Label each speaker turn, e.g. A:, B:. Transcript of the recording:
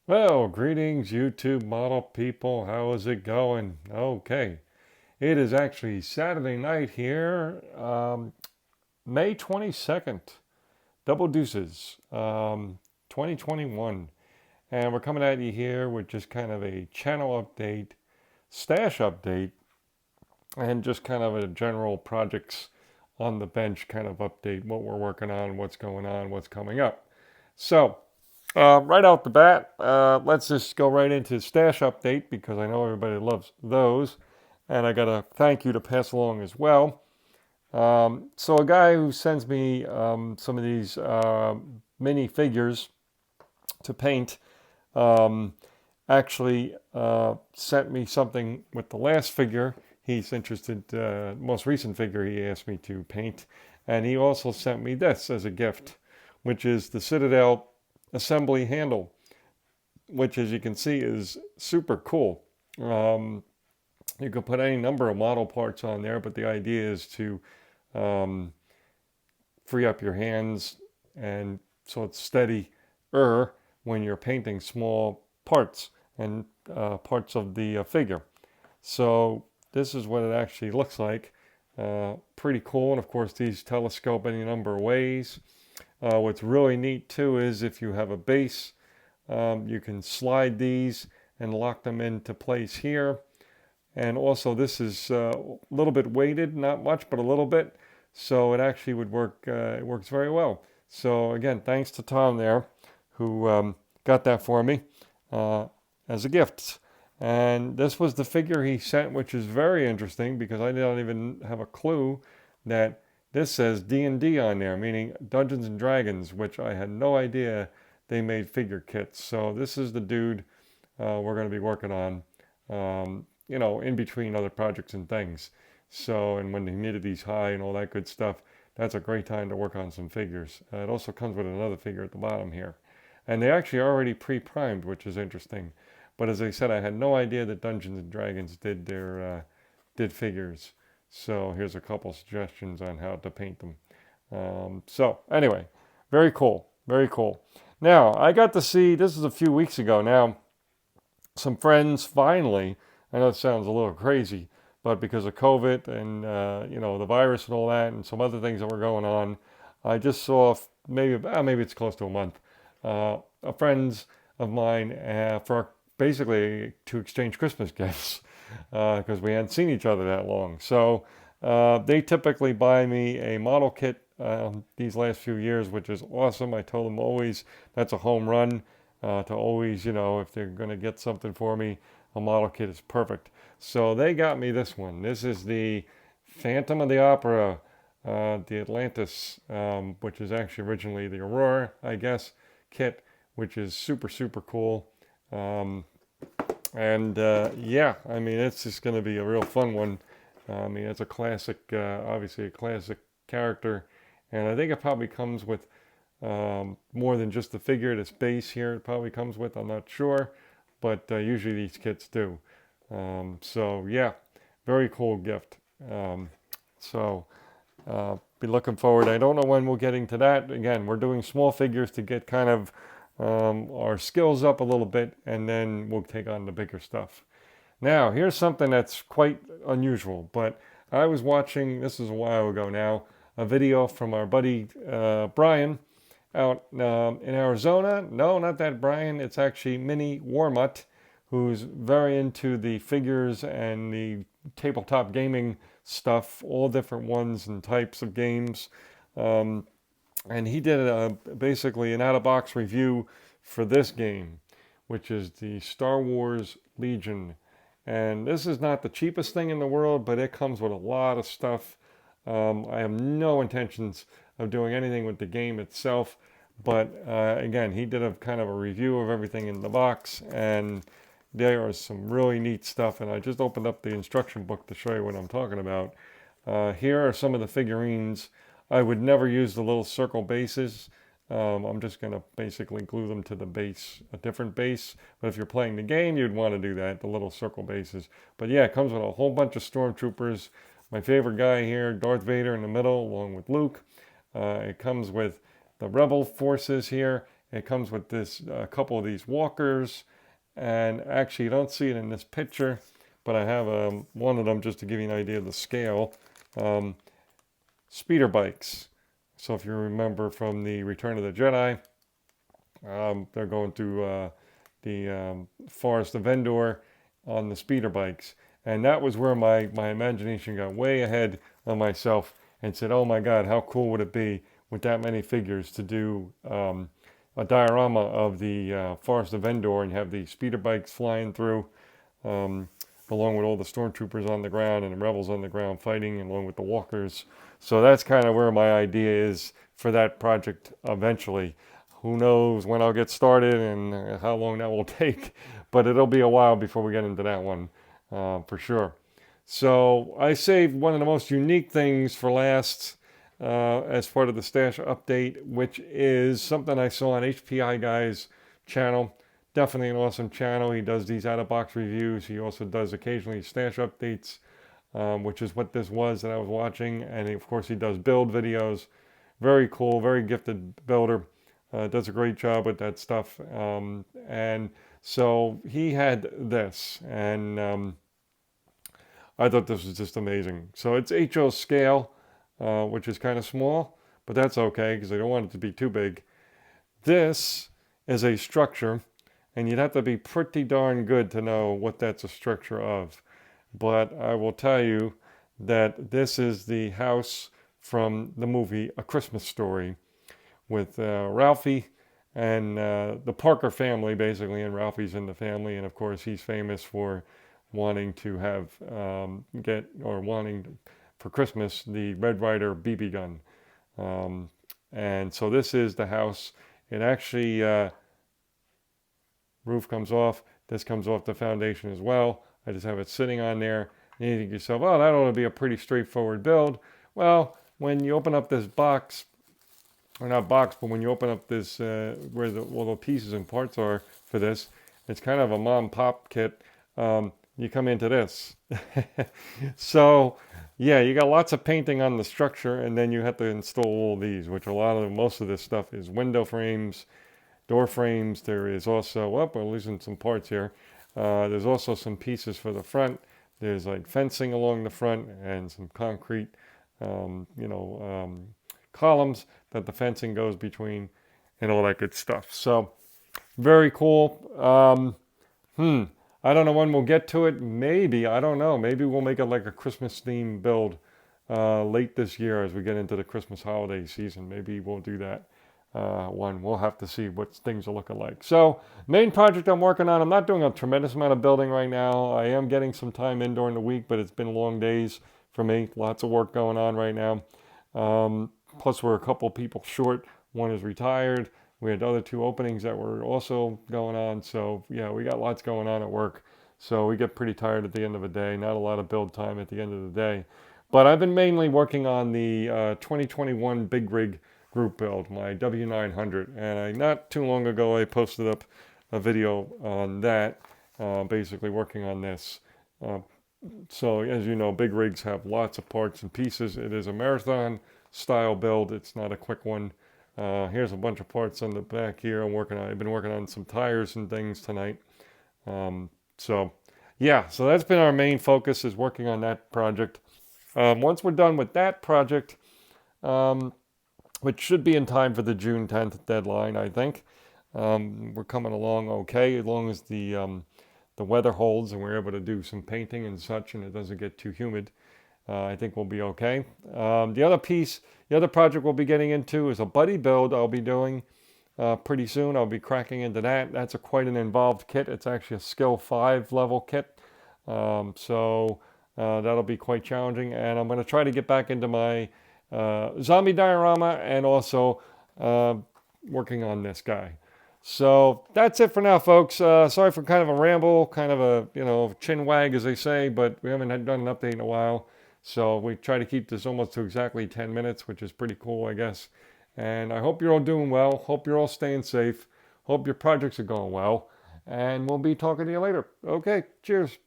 A: Well, greetings, YouTube model people. How is it going? Okay. It is actually Saturday night here, May 22nd, double deuces, 2021. And we're coming at you here with just kind of a channel update, stash update, and just kind of a general projects on the bench kind of update, what we're working on, what's going on, what's coming up. So, right out the bat, let's just go right into stash update because I know everybody loves those. And I got a thank you to pass along as well. So a guy who sends me some of these mini figures to paint um, actually sent me something with the last figure. He's interested, most recent figure he asked me to paint. And he also sent me this as a gift, which is the Citadel assembly handle, which as you can see is super cool. Um, you can put any number of model parts on there, but the idea is to um, free up your hands and so it's steadier when you're painting small parts and parts of the figure. So this is what it actually looks like. Pretty cool, and of course these telescope any number of ways. What's really neat too is if you have a base, you can slide these and lock them into place here. And also this is a little bit weighted, not much, but a little bit. So it actually would work, it works very well. So again, thanks to Tom there who got that for me uh, as a gift. And this was the figure he sent, which is very interesting because I don't even have a clue that this says D&D on there, meaning Dungeons and Dragons, which I had no idea they made figure kits. So this is the dude we're going to be working on, in between other projects and things. So, and when the humidity's high and all that good stuff, that's a great time to work on some figures. It also comes with another figure at the bottom here. And they actually are already pre-primed, which is interesting. But as I said, I had no idea that Dungeons and Dragons did figures. So here's a couple suggestions on how to paint them. So anyway, very cool, very cool. Now I got to see, this is a few weeks ago now, some friends finally. I know it sounds a little crazy, but because of COVID and the virus and all that, and some other things that were going on, I just saw maybe it's close to a month. A friends of mine for basically to exchange Christmas gifts because we hadn't seen each other that long. So they typically buy me a model kit these last few years, which is awesome. I told them always that's a home run to always, if they're going to get something for me, a model kit is perfect. So they got me this one. This is the Phantom of the Opera, the Atlantis, which is actually originally the Aurora, I guess, kit, which is super, super cool. Um, and yeah, I mean, it's just going to be a real fun one. I mean, it's a classic, obviously a classic character. And I think it probably comes with more than just the figure, this base here it probably comes with, I'm not sure. But usually these kits do. So yeah, very cool gift. So be looking forward. I don't know when we're getting to that. Again, we're doing small figures to get kind of our skills up a little bit, and then we'll take on the bigger stuff. Now, here's something that's quite unusual, but I was watching, this is a while ago now, a video from our buddy Brian out in Arizona. No, not that Brian. It's actually Mini Warmut, who's very into the figures and the tabletop gaming stuff, all different ones and types of games. Um, and he did basically an out-of-box review for this game, which is the Star Wars Legion. And this is not the cheapest thing in the world, but it comes with a lot of stuff. I have no intentions of doing anything with the game itself, but again, he did a kind of a review of everything in the box, and there is some really neat stuff. And I just opened up the instruction book to show you what I'm talking about. Here are some of the figurines. I would never use the little circle bases. I'm just going to basically glue them to the base, a different base. But if you're playing the game, you'd want to do that, the little circle bases. But yeah, it comes with a whole bunch of stormtroopers. My favorite guy here, Darth Vader in the middle, along with Luke. It comes with the Rebel forces here, It comes with this a couple of these walkers, and actually you don't see it in this picture, but I have one of them just to give you an idea of the scale. Speeder bikes. So if you remember from the Return of the Jedi, they're going through the Forest of Endor on the speeder bikes. And that was where my imagination got way ahead of myself and said, oh my God, how cool would it be with that many figures to do a diorama of the Forest of Endor, and you have the speeder bikes flying through, along with all the stormtroopers on the ground and the rebels on the ground fighting, along with the walkers. So that's kind of where my idea is for that project eventually. Who knows when I'll get started and how long that will take, but it'll be a while before we get into that one, for sure. So I saved one of the most unique things for last, as part of the stash update, which is something I saw on HPI Guy's channel. Definitely an awesome channel. He does these out-of-box reviews. He also does occasionally stash updates, which is what this was that I was watching. And of course he does build videos. Very cool, very gifted builder. Does a great job with that stuff. And so he had this, and I thought this was just amazing. So it's HO scale, which is kind of small, but that's okay because I don't want it to be too big. This is a structure, and you'd have to be pretty darn good to know what that's a structure of. But I will tell you that this is the house from the movie A Christmas Story, with Ralphie and the Parker family, basically, and Ralphie's in the family, and of course he's famous for wanting to have wanting for Christmas the Red Ryder BB gun, and so this is the house. It actually roof comes off. This comes off the foundation as well. I just have it sitting on there. And you think to yourself, oh, that ought to be a pretty straightforward build. Well, when you open up this box, or not box, but when you open up this, where all the pieces and parts are for this, it's kind of a mom pop kit. You come into this. So, yeah, you got lots of painting on the structure, and then you have to install all these, which most of this stuff is window frames, door frames. There is also, we're losing some parts here. There's also some pieces for the front. There's like fencing along the front and some concrete, columns that the fencing goes between, and all that good stuff. So very cool. I don't know when we'll get to it. Maybe, I don't know. Maybe we'll make it like a Christmas themed build late this year as we get into the Christmas holiday season. Maybe we'll do that one. We'll have to see what things are looking like. So main project I'm working on, I'm not doing a tremendous amount of building right now. I am getting some time in during the week, but it's been long days for me. Lots of work going on right now. Plus, we're a couple of people short. One is retired. We had other two openings that were also going on. So, yeah, we got lots going on at work. So we get pretty tired at the end of the day. Not a lot of build time at the end of the day. But I've been mainly working on the 2021 Big Rig group build, my W900. And not too long ago, I posted up a video on that, basically working on this. So, as you know, big rigs have lots of parts and pieces. It is a marathon style build. It's not a quick one. Here's a bunch of parts on the back here. I've been working on some tires and things tonight. So that's been our main focus, is working on that project. Once we're done with that project, which should be in time for the June 10th deadline, I think. We're coming along okay, as long as the weather holds and we're able to do some painting and such, and it doesn't get too humid. I think we'll be okay. The other project we'll be getting into is a buddy build I'll be doing pretty soon. I'll be cracking into that. That's quite an involved kit. It's actually a skill 5 level kit. So that'll be quite challenging. And I'm going to try to get back into my zombie diorama, and also working on this guy. So that's it for now, folks. Sorry for kind of a ramble, kind of a, chin wag, as they say, but we haven't done an update in a while. So we try to keep this almost to exactly 10 minutes, which is pretty cool, I guess. And I hope you're all doing well. Hope you're all staying safe. Hope your projects are going well. And we'll be talking to you later. Okay, cheers.